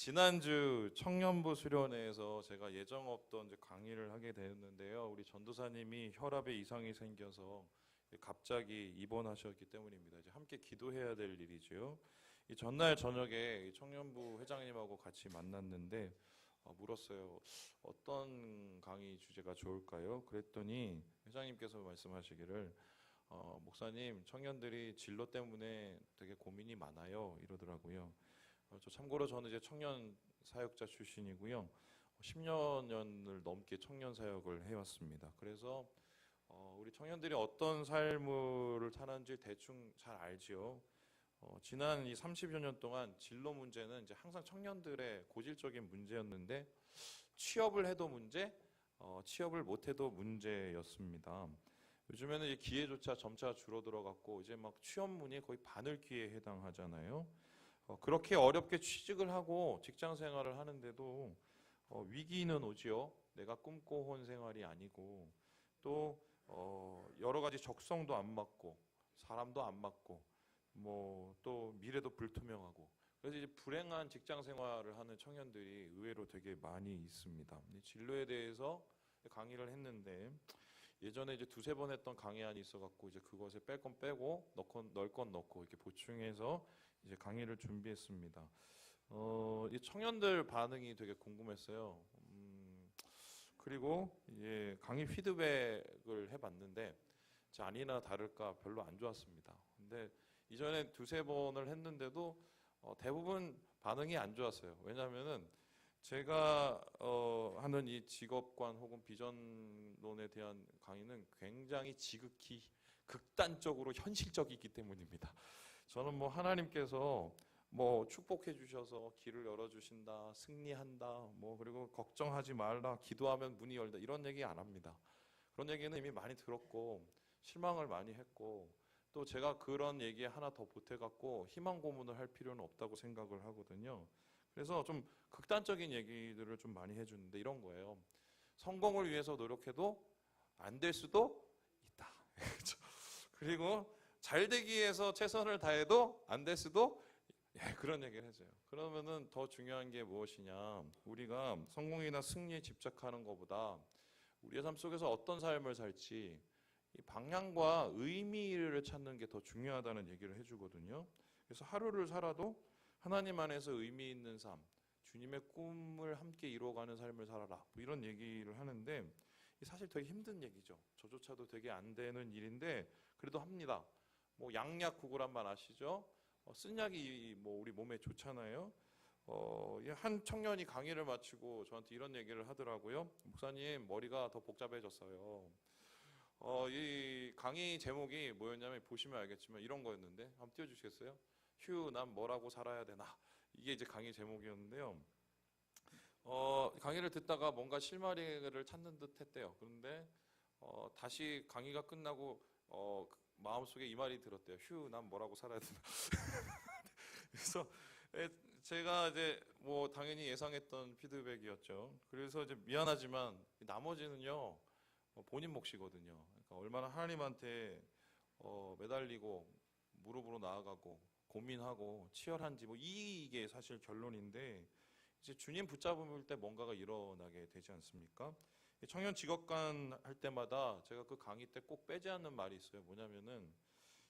지난주 청년부 수련회에서 제가 예정 없던 이제 강의를 하게 되었는데요. 우리 전도사님이 혈압에 이상이 생겨서 갑자기 입원하셨기 때문입니다. 이제 함께 기도해야 될 일이죠. 이 전날 저녁에 이 청년부 회장님하고 같이 만났는데 물었어요. 어떤 강의 주제가 좋을까요? 그랬더니 회장님께서 말씀하시기를 목사님, 청년들이 진로 때문에 되게 고민이 많아요. 이러더라고요. 참고로 저는 이제 청년 사역자 출신이고요. 10년을 넘게 청년 사역을 해왔습니다. 그래서 우리 청년들이 어떤 삶을 사는지 대충 잘 알지요. 지난 이 30여 년 동안 진로 문제는 이제 항상 청년들의 고질적인 문제였는데 취업을 해도 문제, 취업을 못해도 문제였습니다. 요즘에는 이제 기회조차 점차 줄어들어갔고 이제 막 취업문이 거의 바늘기에 해당하잖아요. 그렇게 어렵게 취직을 하고 직장 생활을 하는데도 위기는 오지요. 내가 꿈꿔온 생활이 아니고 또 여러 가지 적성도 안 맞고 사람도 안 맞고 뭐 또 미래도 불투명하고 그래서 이제 불행한 직장 생활을 하는 청년들이 의외로 되게 많이 있습니다. 이 진로에 대해서 강의를 했는데 예전에 이제 두세 번 했던 강의안이 있어갖고 이제 그것에 뺄 건 빼고 넣을 건 넣고 이렇게 보충해서 이제 강의를 준비했습니다. 이 청년들 반응이 되게 궁금했어요. 그리고 강의 피드백을 해봤는데 아니나 다를까 별로 안 좋았습니다. 근데 이전에 두세 번을 했는데도 대부분 반응이 안 좋았어요. 왜냐하면은 제가 하는 이 직업관 혹은 비전론에 대한 강의는 굉장히 지극히 극단적으로 현실적이기 때문입니다. 저는 뭐 하나님께서 뭐 축복해 주셔서 길을 열어 주신다, 승리한다, 뭐 그리고 걱정하지 말라, 기도하면 문이 열다 이런 얘기 안 합니다. 그런 얘기는 이미 많이 들었고 실망을 많이 했고 또 제가 그런 얘기에 하나 더 보태갖고 희망 고문을 할 필요는 없다고 생각을 하거든요. 그래서 좀 극단적인 얘기들을 좀 많이 해주는데 이런 거예요. 성공을 위해서 노력해도 안 될 수도 있다. 그리고 잘 되기 위해서 최선을 다해도 안 될 수도 그런 얘기를 해줘요. 그러면은 더 중요한 게 무엇이냐? 우리가 성공이나 승리에 집착하는 것보다 우리의 삶 속에서 어떤 삶을 살지 이 방향과 의미를 찾는 게 더 중요하다는 얘기를 해주거든요. 그래서 하루를 살아도 하나님 안에서 의미 있는 삶, 주님의 꿈을 함께 이루어가는 삶을 살아라. 뭐 이런 얘기를 하는데 사실 되게 힘든 얘기죠. 저조차도 되게 안 되는 일인데 그래도 합니다. 뭐 양약 구구란 말 아시죠? 쓴 약이 뭐 우리 몸에 좋잖아요. 한 청년이 강의를 마치고 저한테 이런 얘기를 하더라고요. 목사님 머리가 더 복잡해졌어요. 이 강의 제목이 뭐였냐면 보시면 알겠지만 이런 거였는데 한번 띄워주시겠어요? 휴, 난 뭐라고 살아야 되나? 이게 이제 강의 제목이었는데요. 강의를 듣다가 뭔가 실마리를 찾는 듯 했대요. 그런데 다시 강의가 끝나고 마음속에 이 말이 들었대요. 휴, 난 뭐라고 살아야 되나? 그래서 제가 이제 뭐 당연히 예상했던 피드백이었죠. 그래서 이제 미안하지만 나머지는요 본인 몫이거든요. 그러니까 얼마나 하나님한테 매달리고 무릎으로 나아가고 고민하고 치열한지 뭐 이게 사실 결론인데 이제 주님 붙잡을 때 뭔가가 일어나게 되지 않습니까? 청년 직업관 할 때마다 제가 그 강의 때 꼭 빼지 않는 말이 있어요. 뭐냐면은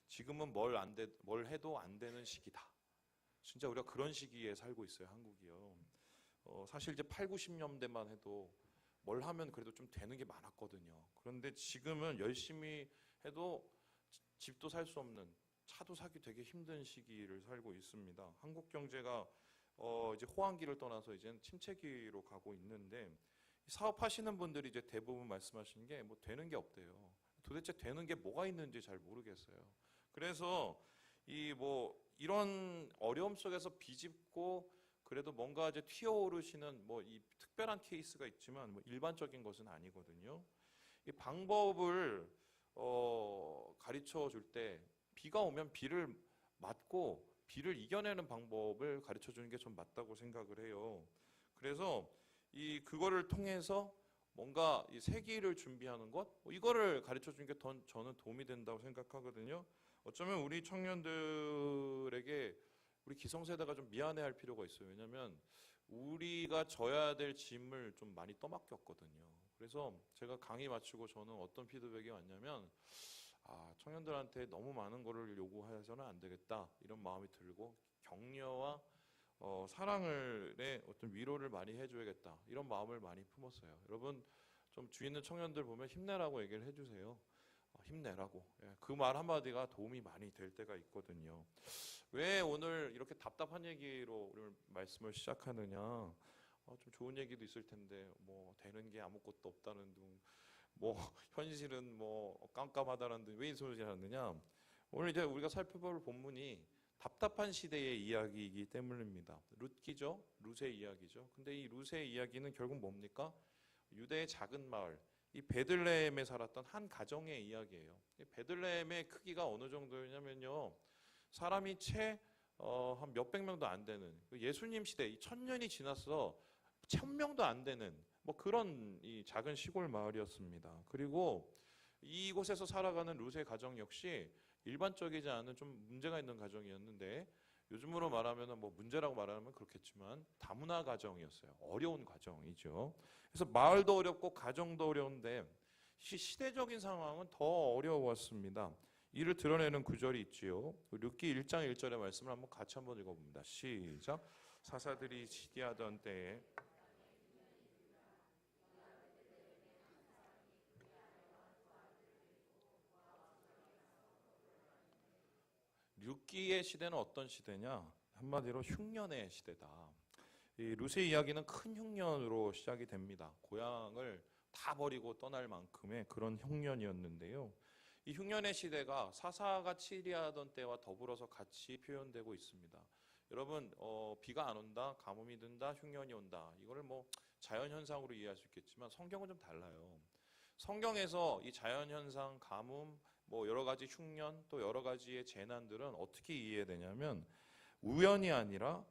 지금은 뭘 해도 안 되는 시기다. 진짜 우리가 그런 시기에 살고 있어요, 한국이요. 사실 이제 8, 90년대만 해도 뭘 하면 그래도 좀 되는 게 많았거든요. 그런데 지금은 열심히 해도 집도 살 수 없는, 차도 사기 되게 힘든 시기를 살고 있습니다. 한국 경제가 이제 호황기를 떠나서 이제는 침체기로 가고 있는데 사업하시는 분들이 이제 대부분 말씀하시는 게 뭐 되는 게 없대요. 도대체 되는 게 뭐가 있는지 잘 모르겠어요. 그래서 이런 어려움 속에서 비집고 그래도 뭔가 이제 튀어오르시는 뭐 이 특별한 케이스가 있지만 뭐 일반적인 것은 아니거든요. 이 방법을 가르쳐 줄 때 비가 오면 비를 맞고 비를 이겨내는 방법을 가르쳐 주는 게 좀 맞다고 생각을 해요. 그래서 그거를 통해서 뭔가 이 세기를 준비하는 것 이거를 가르쳐 주는 게 더 저는 도움이 된다고 생각하거든요. 어쩌면 우리 청년들에게 우리 기성세대가 좀 미안해할 필요가 있어요. 왜냐하면 우리가 져야 될 짐을 좀 많이 떠맡겼거든요. 그래서 제가 강의 마치고 저는 어떤 피드백이 왔냐면, 청년들한테 너무 많은 거를 요구해서는 안 되겠다, 이런 마음이 들고, 격려와 사랑의 어떤 위로를 많이 해줘야겠다, 이런 마음을 많이 품었어요. 여러분, 좀 주위 있는 청년들 보면 힘내라고 얘기를 해주세요. 힘내라고. 그 말 한마디가 도움이 많이 될 때가 있거든요. 왜 오늘 이렇게 답답한 얘기로 오늘 말씀을 시작하느냐? 좀 좋은 얘기도 있을 텐데, 뭐 되는 게 아무것도 없다는 둥, 뭐 현실은 뭐 깜깜하다는 둥, 왜 이 소리를 하느냐? 오늘 이제 우리가 살펴볼 본문이 답답한 시대의 이야기이기 때문입니다. 룻기죠, 룻의 이야기죠. 근데 이 룻의 이야기는 결국 뭡니까? 유대의 작은 마을, 이 베들레헴에 살았던 한 가정의 이야기예요. 베들레헴의 크기가 어느 정도냐면요, 사람이 채 한 몇백 명도 안 되는, 예수님 시대 1000년이 지나서 1000명도 안 되는 뭐 그런 이 작은 시골 마을이었습니다. 그리고 이곳에서 살아가는 룻의 가정 역시 일반적이지 않은 좀 문제가 있는 가정이었는데, 요즘으로 말하면 뭐 문제라고 말하면 그렇겠지만 다문화 가정이었어요. 어려운 가정이죠. 그래서 마을도 어렵고 가정도 어려운데 시대적인 상황은 더 어려웠습니다. 이를 드러내는 구절이 있지요. 룻기 1장 1절의 말씀을 한번 같이 한번 읽어봅니다. 시작. 사사들이 시기하던 때에 룻기의 시대는 어떤 시대냐? 한마디로 흉년의 시대다. 이 룻의 이야기는 큰 흉년으로 시작이 됩니다. 고향을 다 버리고 떠날 만큼의 그런 흉년이었는데요. 이 흉년의 시대가 사사가 치리하던 때와 더불어서 같이 표현되고 있습니다. 여러분, 비가 안 온다, 가뭄이 든다, 흉년이 온다, 이거를 뭐 자연현상으로 이해할 수 있겠지만 성경은 좀 달라요. 성경에서 이 자연현상, 가뭄, 뭐 여러 가지 흉년, 또 여러 가지의 재난들은 어떻게 이해되냐면 우연이 아니라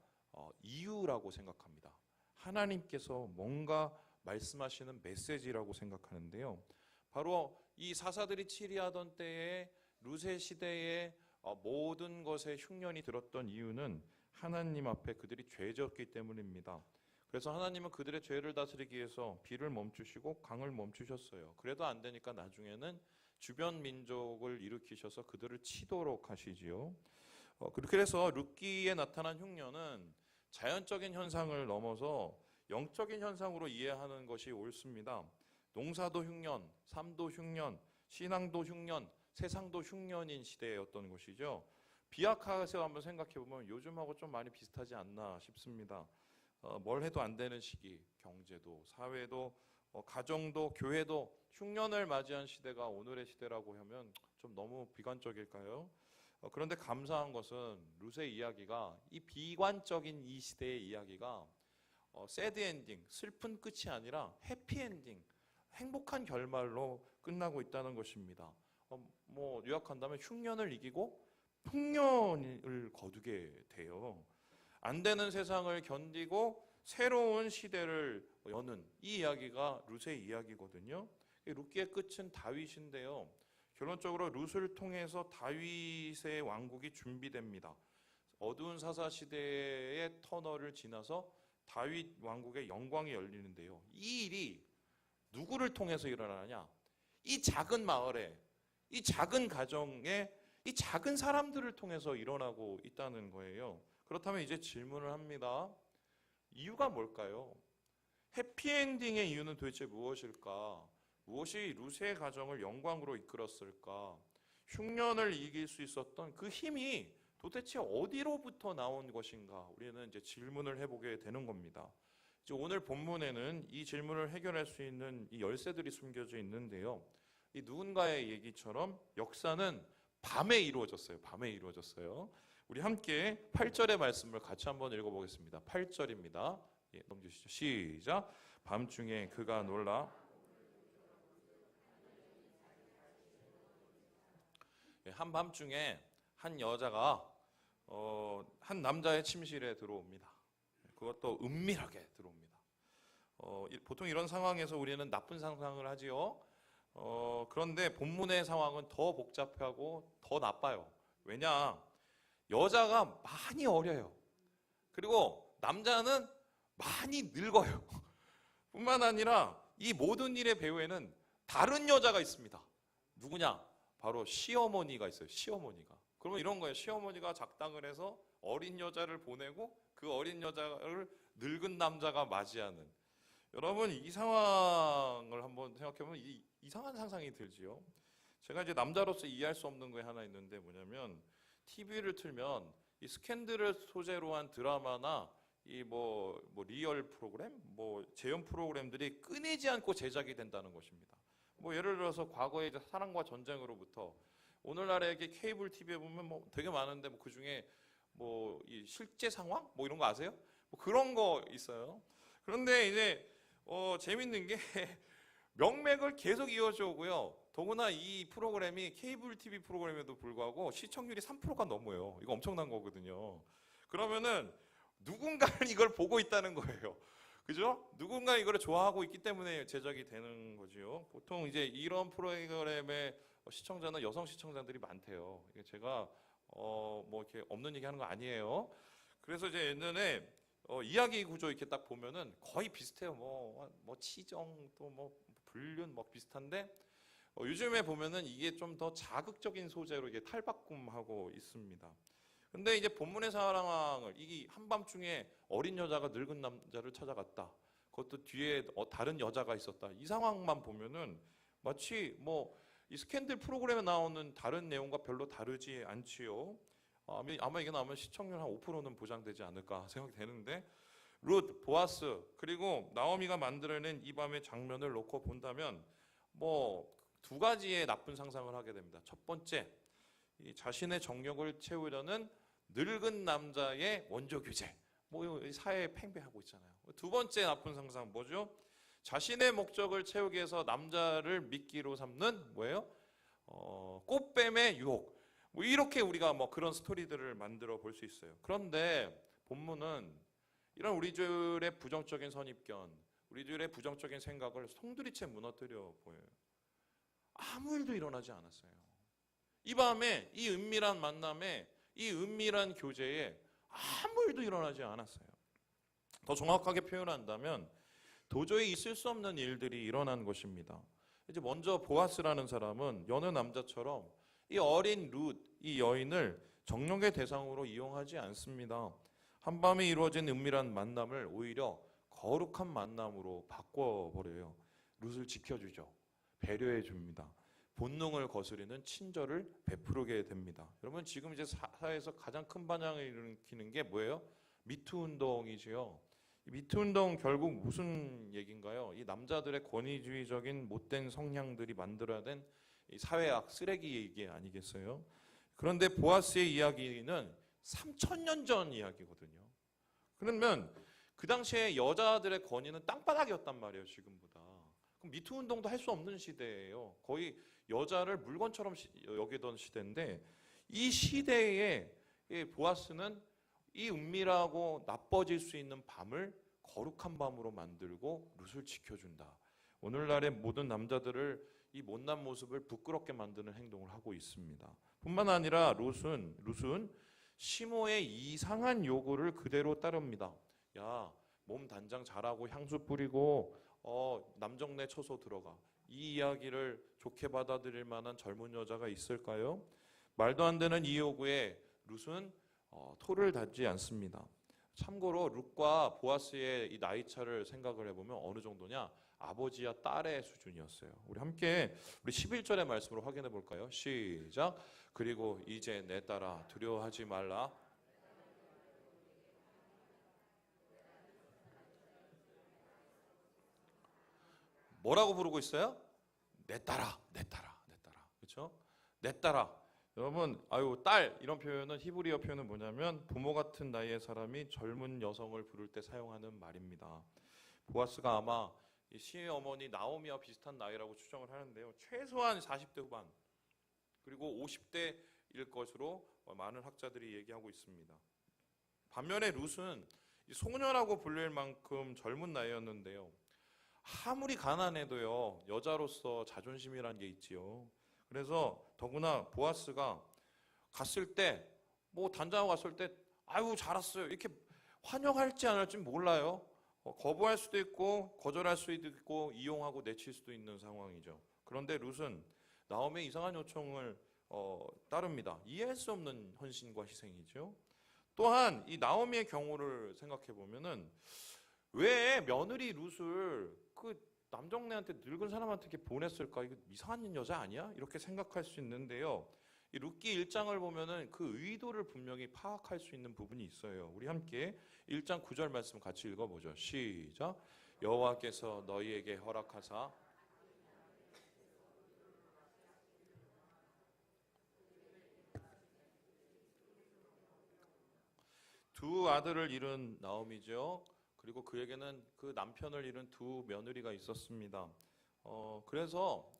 이유라고 생각합니다. 하나님께서 뭔가 말씀하시는 메시지라고 생각하는데요. 바로 이 사사들이 치리하던 때에 룻의 시대에 모든 것에 흉년이 들었던 이유는 하나님 앞에 그들이 죄졌기 때문입니다. 그래서 하나님은 그들의 죄를 다스리기 위해서 비를 멈추시고 강을 멈추셨어요. 그래도 안 되니까 나중에는 주변 민족을 일으키셔서 그들을 치도록 하시지요. 그렇게 해서 룻기에 나타난 흉년은 자연적인 현상을 넘어서 영적인 현상으로 이해하는 것이 옳습니다. 농사도 흉년, 삶도 흉년, 신앙도 흉년, 세상도 흉년인 시대였던 것이죠. 비약하세요 한번 생각해보면 요즘하고 좀 많이 비슷하지 않나 싶습니다. 뭘 해도 안 되는 시기, 경제도, 사회도, 가정도, 교회도 흉년을 맞이한 시대가 오늘의 시대라고 하면 좀 너무 비관적일까요? 그런데 감사한 것은 룻의 이야기가, 이 비관적인 이 시대의 이야기가 새드 엔딩, 슬픈 끝이 아니라 해피 엔딩, 행복한 결말로 끝나고 있다는 것입니다. 뭐 요약한다면 흉년을 이기고 풍년을 거두게 돼요. 안 되는 세상을 견디고 새로운 시대를 여는 이 이야기가 룻의 이야기거든요. 룻기의 끝은 다윗인데요. 결론적으로 룻을 통해서 다윗의 왕국이 준비됩니다. 어두운 사사 시대의 터널을 지나서 다윗 왕국의 영광이 열리는데요. 이 일이 누구를 통해서 일어나냐? 이 작은 마을에, 이 작은 가정에, 이 작은 사람들을 통해서 일어나고 있다는 거예요. 그렇다면 이제 질문을 합니다. 이유가 뭘까요? 해피엔딩의 이유는 도대체 무엇일까? 무엇이 룻의 가정을 영광으로 이끌었을까? 흉년을 이길 수 있었던 그 힘이 도대체 어디로부터 나온 것인가? 우리는 이제 질문을 해보게 되는 겁니다. 이제 오늘 본문에는 이 질문을 해결할 수 있는 이 열쇠들이 숨겨져 있는데요. 이 누군가의 얘기처럼 역사는 밤에 이루어졌어요. 밤에 이루어졌어요. 우리 함께 8절의 말씀을 같이 한번 읽어보겠습니다. 8절입니다. 예, 넘겨주시죠. 시작. 밤중에 그가 놀라 한밤중에 한 여자가 한 남자의 침실에 들어옵니다. 그것도 은밀하게 들어옵니다. 보통 이런 상황에서 우리는 나쁜 상상을 하지요. 그런데 본문의 상황은 더 복잡하고 더 나빠요. 왜냐? 여자가 많이 어려요. 그리고 남자는 많이 늙어요. 뿐만 아니라 이 모든 일의 배후에는 다른 여자가 있습니다. 누구냐? 바로 시어머니가 있어요. 시어머니가. 그러면 이런 거예요. 시어머니가 작당을 해서 어린 여자를 보내고 그 어린 여자를 늙은 남자가 맞이하는. 여러분 이 상황을 한번 생각해보면 이상한 상상이 들지요. 제가 이제 남자로서 이해할 수 없는 게 하나 있는데 뭐냐면 TV를 틀면 이 스캔들을 소재로 한 드라마나 이 뭐 리얼 프로그램, 뭐 재연 프로그램들이 끊이지 않고 제작이 된다는 것입니다. 뭐 예를 들어서 과거에 이제 사랑과 전쟁으로부터 오늘날의 케이블 TV에 보면 뭐 되게 많은데 뭐 그 중에 뭐 이 실제 상황 뭐 이런 거 아세요? 뭐 그런 거 있어요. 그런데 이제 재밌는 게 명맥을 계속 이어져 오고요. 더구나 이 프로그램이 케이블 TV 프로그램에도 불구하고 시청률이 3%가 넘어요. 이거 엄청난 거거든요. 그러면은 누군가는 이걸 보고 있다는 거예요. 그죠? 누군가 이걸 좋아하고 있기 때문에 제작이 되는 거지요. 보통 이제 이런 프로그램의 시청자는 여성 시청자들이 많대요. 이게 제가 뭐 이렇게 없는 얘기 하는 거 아니에요. 그래서 이제 예전에 이야기 구조 이렇게 딱 보면은 거의 비슷해요. 뭐 치정 또 뭐 불륜 뭐 비슷한데 요즘에 보면은 이게 좀 더 자극적인 소재로 이게 탈바꿈하고 있습니다. 근데 이제 본문의 상황을 이 한밤중에 어린 여자가 늙은 남자를 찾아갔다. 그것도 뒤에 다른 여자가 있었다. 이 상황만 보면은 마치 뭐 이 스캔들 프로그램에 나오는 다른 내용과 별로 다르지 않지요. 아마 이게 나오면 시청률 한 5%는 보장되지 않을까 생각이 되는데 룻, 보아스 그리고 나오미가 만들어낸 이 밤의 장면을 놓고 본다면 뭐 두 가지의 나쁜 상상을 하게 됩니다. 첫 번째, 이 자신의 정력을 채우려는 늙은 남자의 원조 규제. 뭐 사회에 팽배하고 있잖아요. 두 번째 나쁜 상상 뭐죠? 자신의 목적을 채우기 위해서 남자를 미끼로 삼는 뭐예요? 꽃뱀의 유혹. 뭐 이렇게 우리가 뭐 그런 스토리들을 만들어 볼 수 있어요. 그런데 본문은 이런 우리들의 부정적인 선입견, 우리들의 부정적인 생각을 송두리째 무너뜨려 보여요. 아무 일도 일어나지 않았어요. 이 밤에 이 은밀한 만남에 이 은밀한 교제에 아무 일도 일어나지 않았어요. 더 정확하게 표현한다면 도저히 있을 수 없는 일들이 일어난 것입니다. 이제 먼저 보아스라는 사람은 여느 남자처럼 이 어린 룻, 이 여인을 정력의 대상으로 이용하지 않습니다. 한밤에 이루어진 은밀한 만남을 오히려 거룩한 만남으로 바꿔버려요. 룻을 지켜주죠. 배려해 줍니다. 본능을 거스르는 친절을 베푸게 됩니다. 여러분 지금 이제 사회에서 가장 큰 반향을 일으키는 게 뭐예요? 미투 운동이지요. 이 미투 운동 결국 무슨 얘기인가요? 이 남자들의 권위주의적인 못된 성향들이 만들어낸 이 사회악 쓰레기 얘기 아니겠어요? 그런데 보아스의 이야기는 3000년 전 이야기거든요. 그러면 그 당시에 여자들의 권위는 땅바닥이었단 말이에요, 지금보다. 그럼 미투 운동도 할 수 없는 시대예요. 거의 여자를 물건처럼 여기던 시대인데 이 시대에 보아스는 이 은밀하고 나빠질 수 있는 밤을 거룩한 밤으로 만들고 룻을 지켜준다. 오늘날의 모든 남자들을 이 못난 모습을 부끄럽게 만드는 행동을 하고 있습니다. 뿐만 아니라 룻은 시모의 이상한 요구를 그대로 따릅니다. 야, 몸 단장 잘하고 향수 뿌리고 남정네 처소 들어가. 이 이야기를 좋게 받아들일 만한 젊은 여자가 있을까요? 말도 안 되는 이 요구에 룻은 토를 닫지 않습니다. 참고로 룻과 보아스의 이 나이 차를 생각을 해보면 어느 정도냐? 아버지와 딸의 수준이었어요. 우리 함께 우리 11절의 말씀으로 확인해 볼까요? 시작. 그리고 이제 내 딸아 두려워하지 말라. 뭐라고 부르고 있어요? 내 딸아, 내 딸아, 내 딸아. 그렇죠? 내 딸아. 여러분, 딸 이런 표현은 히브리어 표현은 뭐냐면 부모 같은 나이의 사람이 젊은 여성을 부를 때 사용하는 말입니다. 보아스가 아마 이 시어머니 나오미와 비슷한 나이라고 추정을 하는데요. 최소한 40대 후반 그리고 50대일 것으로 많은 학자들이 얘기하고 있습니다. 반면에 룻은 소녀라고 불릴 만큼 젊은 나이였는데요. 아무리 가난해도요 여자로서 자존심이라는 게 있지요. 그래서 더구나 보아스가 갔을 때 뭐 단장하고 갔을 때 아유 잘 왔어요 이렇게 환영할지 안 할지 몰라요. 거부할 수도 있고 거절할 수도 있고 이용하고 내칠 수도 있는 상황이죠. 그런데 룻은 나오미의 이상한 요청을 따릅니다. 이해할 수 없는 헌신과 희생이죠. 또한 이 나오미의 경우를 생각해 보면은 왜 며느리 룻을 그 남정네한테 늙은 사람한테 이렇게 보냈을까? 이거 이상한 여자 아니야? 이렇게 생각할 수 있는데요. 이 룻기 1장을 보면은 그 의도를 분명히 파악할 수 있는 부분이 있어요. 우리 함께 1장 9절 말씀 같이 읽어보죠. 시작. 여호와께서 너희에게 허락하사 두 아들을 잃은 나오미죠. 그리고 그에게는 그 남편을 잃은 두 며느리가 있었습니다. 그래서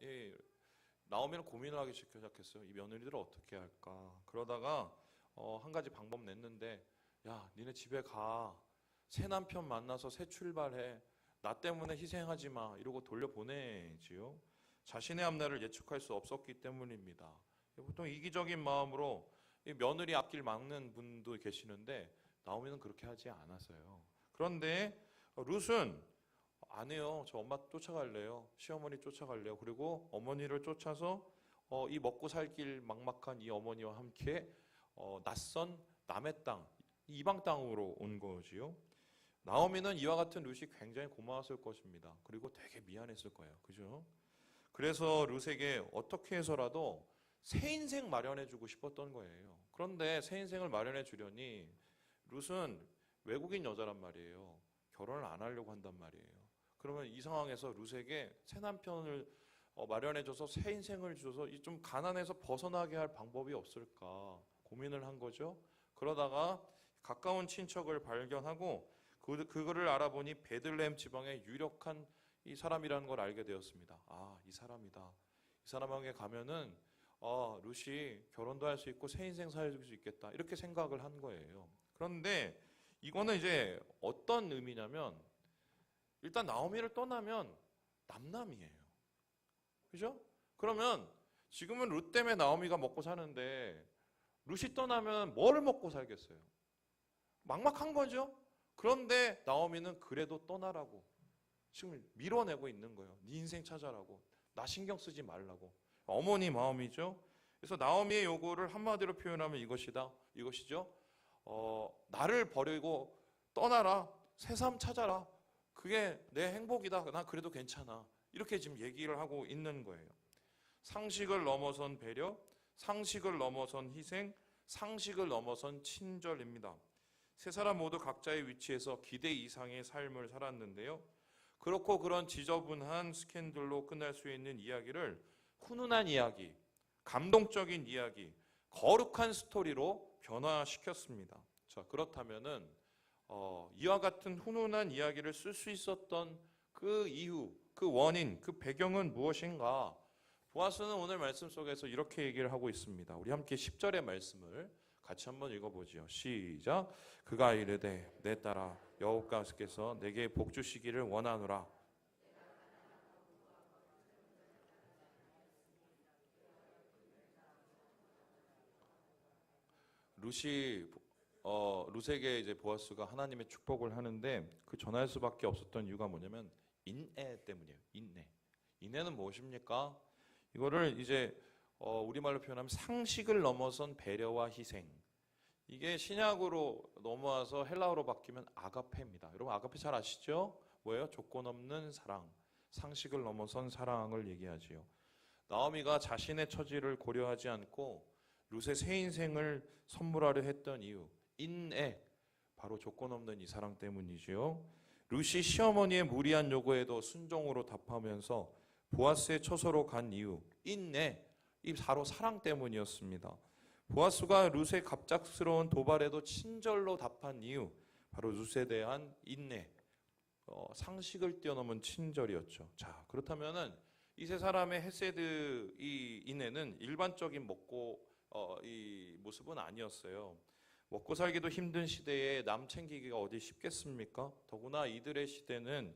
나오미는 고민을 하기 시작했어요. 이 며느리들을 어떻게 할까? 그러다가 한 가지 방법 냈는데, 야, 니네 집에 가. 새 남편 만나서 새 출발해. 나 때문에 희생하지 마. 이러고 돌려보내지요. 자신의 앞날을 예측할 수 없었기 때문입니다. 보통 이기적인 마음으로 이 며느리 앞길 막는 분도 계시는데 나오미는 그렇게 하지 않았어요. 그런데 룻은 안 해요. 저 엄마 쫓아갈래요. 시어머니 쫓아갈래요. 그리고 어머니를 쫓아서 이 먹고 살 길 막막한 이 어머니와 함께 낯선 남의 땅, 이방 땅으로 온 거지요. 나오미는 이와 같은 룻이 굉장히 고마웠을 것입니다. 그리고 되게 미안했을 거예요. 그죠? 그래서 룻에게 어떻게 해서라도 새 인생 마련해주고 싶었던 거예요. 그런데 새 인생을 마련해 주려니 룻은 외국인 여자란 말이에요. 결혼을 안 하려고 한단 말이에요. 그러면 이 상황에서 룻에게 새 남편을 마련해줘서 새 인생을 줘서 좀 가난해서 벗어나게 할 방법이 없을까 고민을 한 거죠. 그러다가 가까운 친척을 발견하고 그거를 알아보니 베들레헴 지방의 유력한 이 사람이라는 걸 알게 되었습니다. 아, 이 사람이다. 이 사람에게 가면은 룻이 결혼도 할 수 있고 새 인생 살 수 있겠다. 이렇게 생각을 한 거예요. 그런데 이거는 이제 어떤 의미냐면 일단 나오미를 떠나면 남남이에요. 그죠? 그러면 지금은 룻 때문에 나오미가 먹고 사는데 룻이 떠나면 뭐를 먹고 살겠어요? 막막한 거죠? 그런데 나오미는 그래도 떠나라고 지금 밀어내고 있는 거예요. 네 인생 찾아라고. 나 신경 쓰지 말라고. 어머니 마음이죠. 그래서 나오미의 요구를 한마디로 표현하면 이것이죠. 나를 버리고 떠나라. 새삼 찾아라. 그게 내 행복이다. 난 그래도 괜찮아. 이렇게 지금 얘기를 하고 있는 거예요. 상식을 넘어선 배려, 상식을 넘어선 희생, 상식을 넘어선 친절입니다. 세 사람 모두 각자의 위치에서 기대 이상의 삶을 살았는데요. 그렇고 그런 지저분한 스캔들로 끝날 수 있는 이야기를 훈훈한 이야기, 감동적인 이야기, 거룩한 스토리로 변화시켰습니다. 자, 그렇다면은 이와 같은 훈훈한 이야기를 쓸 수 있었던 그 이유, 그 원인, 그 배경은 무엇인가? 보아스는 오늘 말씀 속에서 이렇게 얘기를 하고 있습니다. 우리 함께 10절의 말씀을 같이 한번 읽어보지요. 시작. 그가 이르되 내 딸아 여호와께서 내게 복 주시기를 원하노라. 룻에게 이제 보아스가 하나님의 축복을 하는데 그 전할 수밖에 없었던 이유가 뭐냐면 인애 때문이에요. 인애는 무엇입니까? 이거를 이제 우리말로 표현하면 상식을 넘어선 배려와 희생. 이게 신약으로 넘어와서 헬라어로 바뀌면 아가페입니다. 여러분 아가페 잘 아시죠? 뭐예요? 조건 없는 사랑, 상식을 넘어선 사랑을 얘기하지요. 나오미가 자신의 처지를 고려하지 않고 룻의 새 인생을 선물하려 했던 이유, 인애, 바로 조건 없는 이 사랑 때문이지요. 룻이 시어머니의 무리한 요구에도 순종으로 답하면서 보아스의 처소로 간 이유, 인애, 이 바로 사랑 때문이었습니다. 보아스가 룻의 갑작스러운 도발에도 친절로 답한 이유, 바로 룻에 대한 인내, 상식을 뛰어넘은 친절이었죠. 자, 그렇다면은 이 세 사람의 헤세드 이 인내는 일반적인 이 모습은 아니었어요. 먹고 살기도 힘든 시대에 남 챙기기가 어디 쉽겠습니까? 더구나 이들의 시대는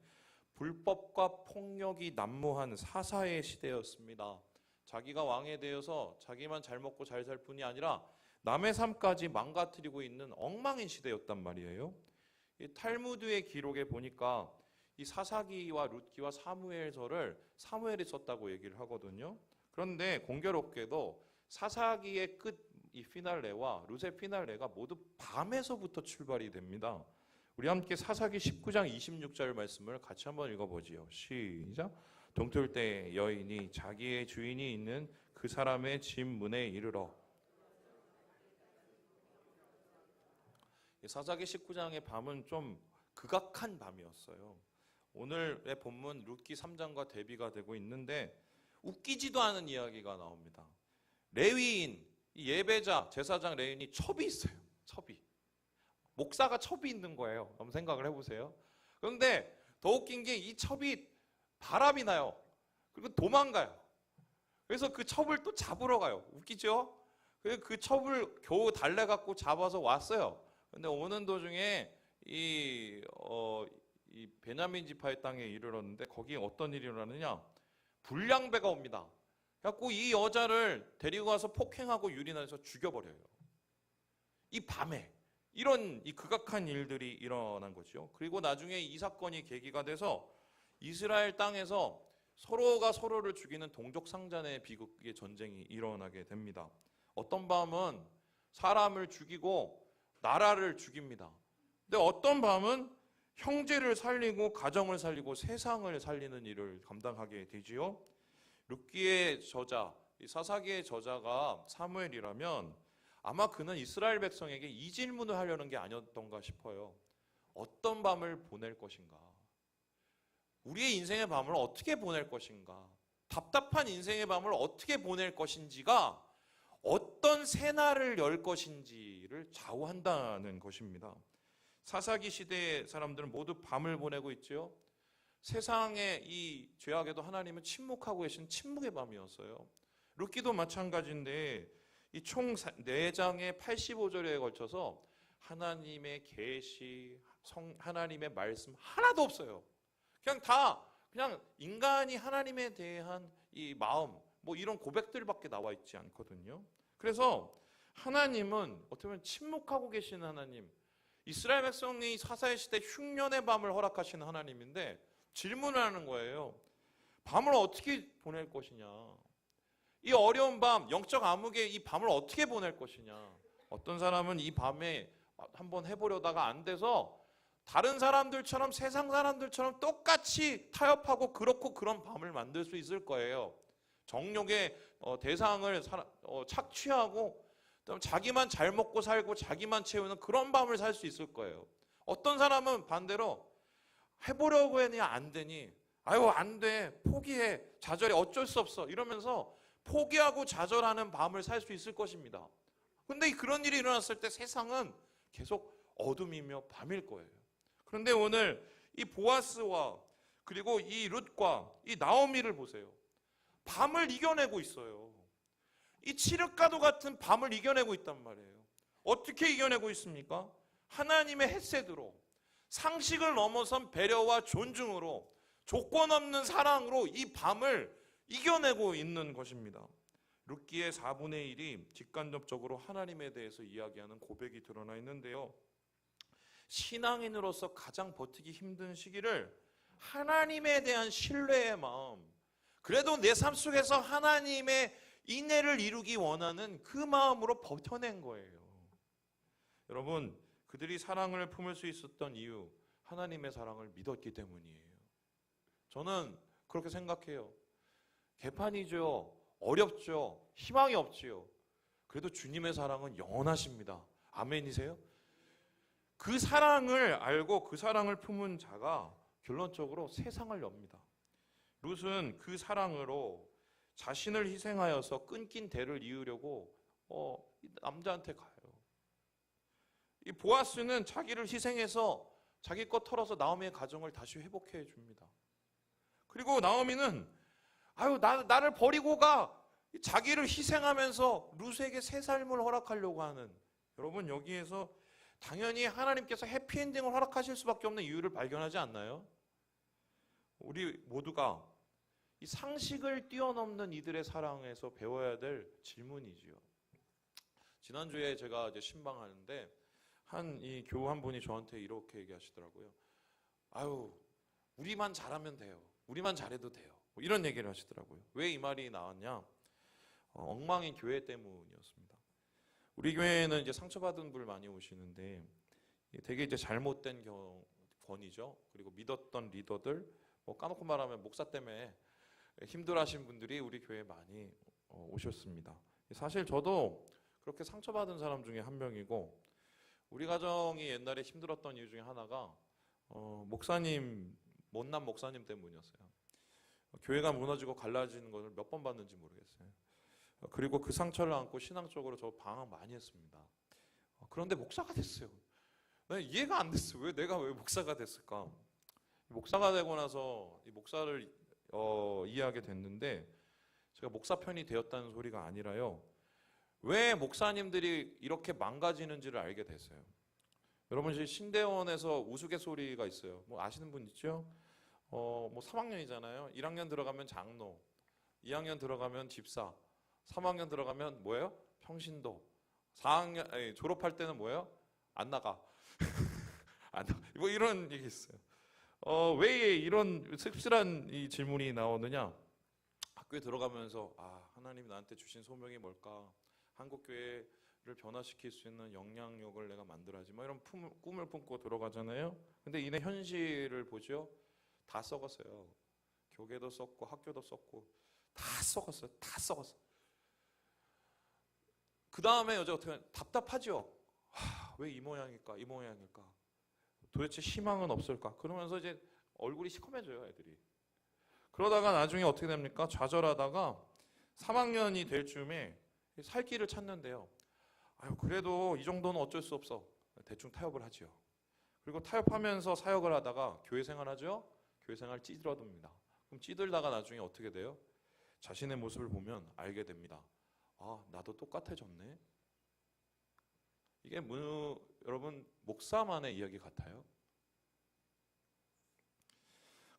불법과 폭력이 난무한 사사의 시대였습니다. 자기가 왕에 되어서 자기만 잘 먹고 잘 살 뿐이 아니라 남의 삶까지 망가뜨리고 있는 엉망인 시대였단 말이에요. 이 탈무드의 기록에 보니까 이 사사기와 룻기와 사무엘서를 사무엘이 썼다고 얘기를 하거든요. 그런데 공교롭게도 사사기의 끝 이 피날레와 룻의 피날레가 모두 밤에서부터 출발이 됩니다. 우리 함께 사사기 19장 26절 말씀을 같이 한번 읽어보지요. 시작. 동틀 때 여인이 자기의 주인이 있는 그 사람의 집 문에 이르러. 사사기 19장의 밤은 좀 극악한 밤이었어요. 오늘의 본문 룻기 3장과 대비가 되고 있는데 웃기지도 않은 이야기가 나옵니다. 레위인, 예배자, 제사장 레위인이 첩이 있어요. 첩이. 목사가 첩이 있는 거예요. 한번 생각을 해보세요. 그런데 더 웃긴 게 이 첩이 바람이 나요. 그리고 도망가요. 그래서 그 첩을 또 잡으러 가요. 웃기죠? 그 첩을 겨우 달래갖고 잡아서 왔어요. 근데 오는 도중에 이 베냐민 지파의 땅에 이르렀는데 거기에 어떤 일이 일어나느냐? 불량배가 옵니다. 그래갖고 이 여자를 데리고 가서 폭행하고 유린해서 죽여버려요. 이 밤에 이런 이 극악한 일들이 일어난 거죠. 그리고 나중에 이 사건이 계기가 돼서 이스라엘 땅에서 서로가 서로를 죽이는 동족 상잔의 비극의 전쟁이 일어나게 됩니다. 어떤 밤은 사람을 죽이고 나라를 죽입니다. 근데 어떤 밤은 형제를 살리고 가정을 살리고 세상을 살리는 일을 감당하게 되지요. 룻기의 저자, 사사기의 저자가 사무엘이라면 아마 그는 이스라엘 백성에게 이 질문을 하려는 게 아니었던가 싶어요. 어떤 밤을 보낼 것인가? 우리의 인생의 밤을 어떻게 보낼 것인가? 답답한 인생의 밤을 어떻게 보낼 것인지가 어떤 새날을 열 것인지를 좌우한다는 것입니다. 사사기 시대의 사람들은 모두 밤을 보내고 있죠. 세상의 이 죄악에도 하나님은 침묵하고 계신 침묵의 밤이었어요. 룻기도 마찬가지인데 이 총 4장의 85절에 걸쳐서 하나님의 계시, 하나님의 말씀 하나도 없어요. 그냥 인간이 하나님에 대한 이 마음, 뭐 이런 고백들밖에 나와 있지 않거든요. 그래서 하나님은 어떻게 보면 침묵하고 계시는 하나님, 이스라엘 백성이 사사의 시대 흉년의 밤을 허락하시는 하나님인데 질문을 하는 거예요. 밤을 어떻게 보낼 것이냐? 이 어려운 밤, 영적 암흑의 이 밤을 어떻게 보낼 것이냐? 어떤 사람은 이 밤에 한번 해보려다가 안 돼서 다른 사람들처럼 세상 사람들처럼 똑같이 타협하고 그렇고 그런 밤을 만들 수 있을 거예요. 정욕의 대상을 착취하고 자기만 잘 먹고 살고 자기만 채우는 그런 밤을 살 수 있을 거예요. 어떤 사람은 반대로 해보려고 했니 안 되니 아유 안 돼 포기해 좌절해 어쩔 수 없어 이러면서 포기하고 좌절하는 밤을 살 수 있을 것입니다. 근데 그런 일이 일어났을 때 세상은 계속 어둠이며 밤일 거예요. 그런데 오늘 이 보아스와 그리고 이 룻과 이 나오미를 보세요. 밤을 이겨내고 있어요. 이 칠흑가도 같은 밤을 이겨내고 있단 말이에요. 어떻게 이겨내고 있습니까? 하나님의 헷셋으로, 상식을 넘어선 배려와 존중으로, 조건 없는 사랑으로 이 밤을 이겨내고 있는 것입니다. 룻기의 4분의 1이 직간접적으로 하나님에 대해서 이야기하는 고백이 드러나 있는데요. 신앙인으로서 가장 버티기 힘든 시기를 하나님에 대한 신뢰의 마음, 그래도 내 삶 속에서 하나님의 인애를 이루기 원하는 그 마음으로 버텨낸 거예요. 여러분, 그들이 사랑을 품을 수 있었던 이유, 하나님의 사랑을 믿었기 때문이에요. 저는 그렇게 생각해요. 개판이죠. 어렵죠. 희망이 없지요. 그래도 주님의 사랑은 영원하십니다. 아멘이세요? 그 사랑을 알고 그 사랑을 품은 자가 결론적으로 세상을 엽니다. 룻은 그 사랑으로 자신을 희생하여서 끊긴 대를 이으려고 남자한테 가요. 이 보아스는 자기를 희생해서 자기 것 털어서 나오미의 가정을 다시 회복해 줍니다. 그리고 나오미는 나를 버리고 가 자기를 희생하면서 룻에게 새 삶을 허락하려고 하는, 여러분 여기에서 당연히 하나님께서 해피엔딩을 허락하실 수밖에 없는 이유를 발견하지 않나요? 우리 모두가 이 상식을 뛰어넘는 이들의 사랑에서 배워야 될 질문이지요. 지난주에 제가 이제 신방하는데 이 교우 한 분이 저한테 이렇게 얘기하시더라고요. 아유, 우리만 잘하면 돼요. 우리만 잘해도 돼요. 뭐 이런 얘기를 하시더라고요. 왜 이 말이 나왔냐? 엉망인 교회 때문이었습니다. 우리 교회는 이제 상처받은 분 많이 오시는데 되게 이제 잘못된 권위죠. 그리고 믿었던 리더들, 뭐 까놓고 말하면 목사 때문에 힘들어하신 분들이 우리 교회에 많이 오셨습니다. 사실 저도 그렇게 상처받은 사람 중에 한 명이고, 우리 가정이 옛날에 힘들었던 이유 중에 하나가 목사님, 못난 목사님 때문이었어요. 교회가 무너지고 갈라지는 것을 몇 번 봤는지 모르겠어요. 그리고 그 상처를 안고 신앙적으로 저 방황 많이 했습니다. 그런데 목사가 됐어요. 이해가 안 됐어요. 내가 왜 목사가 됐을까? 목사가 되고 나서 이 목사를 이해하게 됐는데, 제가 목사 편이 되었다는 소리가 아니라요, 왜 목사님들이 이렇게 망가지는지를 알게 됐어요. 여러분, 신대원에서 우스갯소리가 있어요. 뭐 아시는 분 있죠? 뭐 3학년이잖아요. 1학년 들어가면 장로, 2학년 들어가면 집사, 3학년 들어가면 뭐예요? 평신도, 4학년 졸업할 때는 뭐예요? 안 나가. 안 나가. 뭐 이런 얘기 있어요. 왜 이런 씁쓸한 이 질문이 나오느냐? 학교에 들어가면서 하나님이 나한테 주신 소명이 뭘까? 한국교회를 변화시킬 수 있는 영향력을 내가 만들어야지, 뭐 이런 꿈을 품고 들어가잖아요. 근데 이내 현실을 보죠. 다 썩었어요. 교계도 썩고 학교도 썩고 다 썩었어요. 다 썩었어요. 그 다음에 여자 어떻게 하냐? 답답하죠. 왜 이 모양일까? 이 모양일까? 도대체 희망은 없을까? 그러면서 이제 얼굴이 시커매져요, 애들이. 그러다가 나중에 어떻게 됩니까? 좌절하다가 3학년이 될 즈음에 살 길을 찾는데요. 그래도 이 정도는 어쩔 수 없어. 대충 타협을 하지요. 그리고 타협하면서 사역을 하다가 교회 생활하죠. 교회 생활 찌들어듭니다. 그럼 찌들다가 나중에 어떻게 돼요? 자신의 모습을 보면 알게 됩니다. 나도 똑같아졌네. 이게 여러분, 목사만의 이야기 같아요.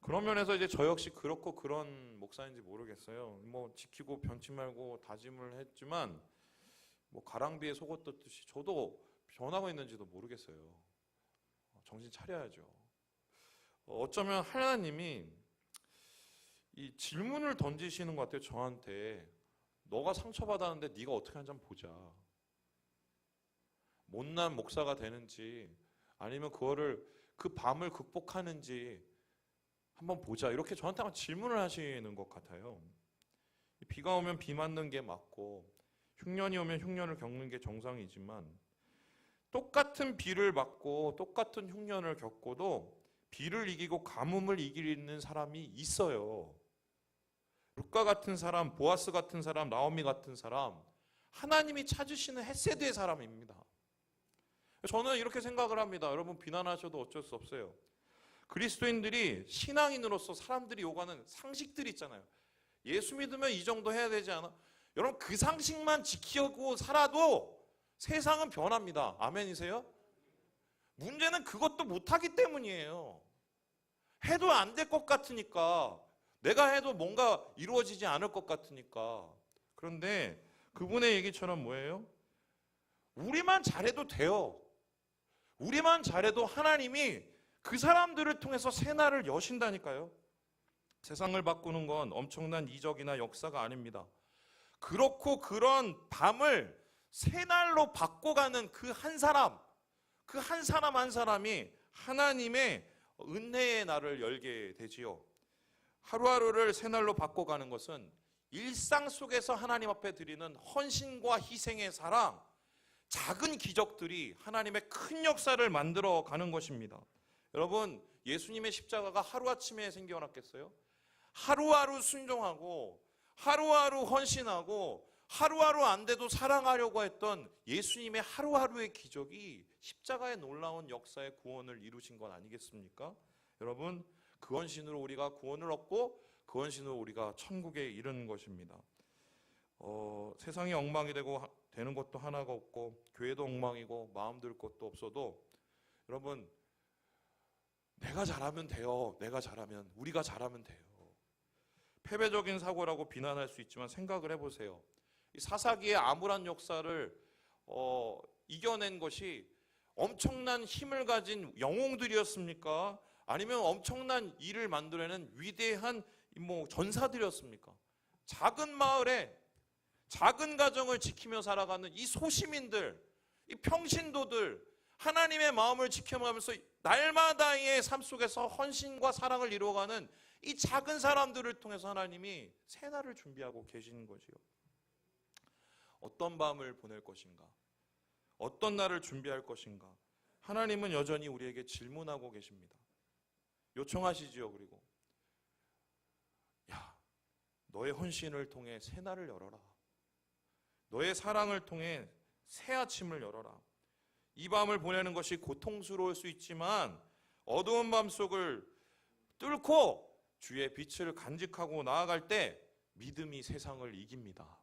그런 면에서 이제 저 역시 그렇고 그런 목사인지 모르겠어요. 뭐 지키고 변치 말고 다짐을 했지만, 뭐 가랑비에 속옷 떴듯이 저도 변하고 있는지도 모르겠어요. 정신 차려야죠. 어쩌면 하나님이 이 질문을 던지시는 것 같아요. 저한테. 너가 상처받았는데 네가 어떻게 하는지 한번 보자. 못난 목사가 되는지 아니면 그 밤을 극복하는지 한번 보자. 이렇게 저한테 아마 질문을 하시는 것 같아요. 비가 오면 비 맞는 게 맞고 흉년이 오면 흉년을 겪는 게 정상이지만, 똑같은 비를 맞고 똑같은 흉년을 겪고도 비를 이기고 가뭄을 이기는 사람이 있어요. 룻과 같은 사람, 보아스 같은 사람, 나오미 같은 사람, 하나님이 찾으시는 헷세드의 사람입니다. 저는 이렇게 생각을 합니다. 여러분, 비난하셔도 어쩔 수 없어요. 그리스도인들이 신앙인으로서 사람들이 요구하는 상식들이 있잖아요. 예수 믿으면 이 정도 해야 되지 않아? 여러분, 그 상식만 지키고 살아도 세상은 변합니다. 아멘이세요? 문제는 그것도 못하기 때문이에요. 해도 안 될 것 같으니까, 내가 해도 뭔가 이루어지지 않을 것 같으니까. 그런데 그분의 얘기처럼 뭐예요? 우리만 잘해도 돼요. 우리만 잘해도 하나님이 그 사람들을 통해서 새날을 여신다니까요. 세상을 바꾸는 건 엄청난 이적이나 역사가 아닙니다. 그렇고 그런 밤을 새날로 바꿔가는 그 한 사람, 그 한 사람 한 사람이 하나님의 은혜의 날을 열게 되지요. 하루하루를 새날로 바꿔가는 것은 일상 속에서 하나님 앞에 드리는 헌신과 희생의 사랑, 작은 기적들이 하나님의 큰 역사를 만들어 가는 것입니다. 여러분, 예수님의 십자가가 하루아침에 생겨났겠어요? 하루하루 순종하고 하루하루 헌신하고 하루하루 안 돼도 사랑하려고 했던 예수님의 하루하루의 기적이 십자가의 놀라운 역사의 구원을 이루신 건 아니겠습니까? 여러분, 그 헌신으로 우리가 구원을 얻고 그 헌신으로 우리가 천국에 이르는 것입니다. 세상이 엉망이 되는 것도 하나가 없고 교회도 엉망이고 마음 들 것도 없어도, 여러분, 내가 잘하면 돼요. 내가 잘하면, 우리가 잘하면 돼요. 패배적인 사고라고 비난할 수 있지만 생각을 해보세요. 이 사사기의 암울한 역사를 이겨낸 것이 엄청난 힘을 가진 영웅들이었습니까? 아니면 엄청난 일을 만들어내는 위대한 전사들이었습니까? 작은 마을에 작은 가정을 지키며 살아가는 이 소시민들, 이 평신도들, 하나님의 마음을 지켜가면서 날마다의 삶 속에서 헌신과 사랑을 이루어가는 이 작은 사람들을 통해서 하나님이 새날을 준비하고 계시는 거지요. 어떤 밤을 보낼 것인가? 어떤 날을 준비할 것인가? 하나님은 여전히 우리에게 질문하고 계십니다. 요청하시지요. 그리고 야, 너의 헌신을 통해 새날을 열어라. 너의 사랑을 통해 새 아침을 열어라. 이 밤을 보내는 것이 고통스러울 수 있지만 어두운 밤 속을 뚫고 주의 빛을 간직하고 나아갈 때 믿음이 세상을 이깁니다.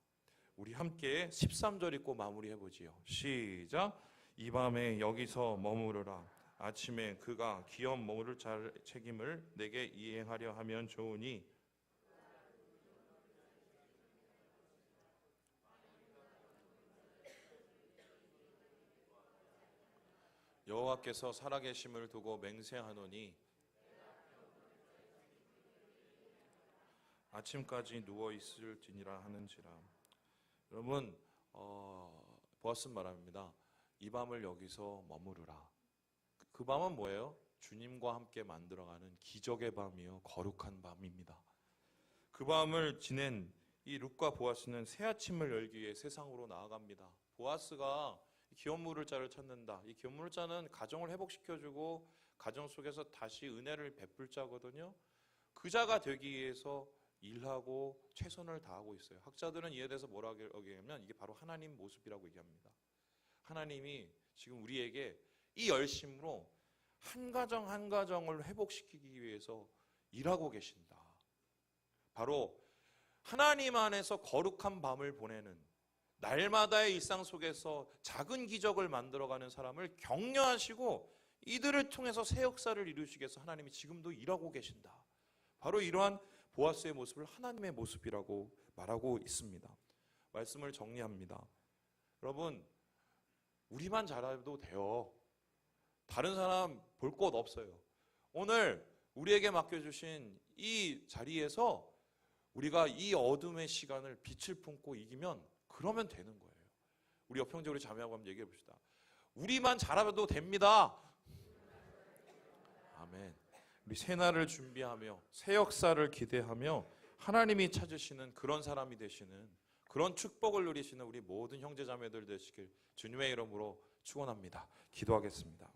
우리 함께 13절 읽고 마무리해보지요. 시작. 이 밤에 여기서 머무르라. 아침에 그가 기업 머무를 책임을 내게 이행하려 하면 좋으니 여호와께서 살아계심을 두고 맹세하노니 아침까지 누워있을지니라 하는지라. 여러분, 보아스 말합니다. 이 밤을 여기서 머무르라. 그 밤은 뭐예요? 주님과 함께 만들어가는 기적의 밤이요, 거룩한 밤입니다. 그 밤을 지낸 이 룻과 보아스는 새 아침을 열기 위해 세상으로 나아갑니다. 보아스가 기업 물을 자를 찾는다. 이 기업 물을 자는 가정을 회복시켜주고 가정 속에서 다시 은혜를 베풀 자거든요. 그 자가 되기 위해서 일하고 최선을 다하고 있어요. 학자들은 이에 대해서 뭐라고 얘기하면 이게 바로 하나님 모습이라고 얘기합니다. 하나님이 지금 우리에게 이 열심으로 한 가정 한 가정을 회복시키기 위해서 일하고 계신다. 바로 하나님 안에서 거룩한 밤을 보내는 날마다의 일상 속에서 작은 기적을 만들어가는 사람을 격려하시고 이들을 통해서 새 역사를 이루시기 위해서 하나님이 지금도 일하고 계신다. 바로 이러한 보아스의 모습을 하나님의 모습이라고 말하고 있습니다. 말씀을 정리합니다. 여러분, 우리만 잘해도 돼요. 다른 사람 볼 곳 없어요. 오늘 우리에게 맡겨주신 이 자리에서 우리가 이 어둠의 시간을 빛을 품고 이기면 그러면 되는 거예요. 우리 옆 형제 우리 자매하고 한번 얘기해 봅시다. 우리만 잘해도 됩니다. 아멘. 우리 새날을 준비하며 새 역사를 기대하며 하나님이 찾으시는 그런 사람이 되시는 그런 축복을 누리시는 우리 모든 형제 자매들 되시길 주님의 이름으로 축원합니다. 기도하겠습니다.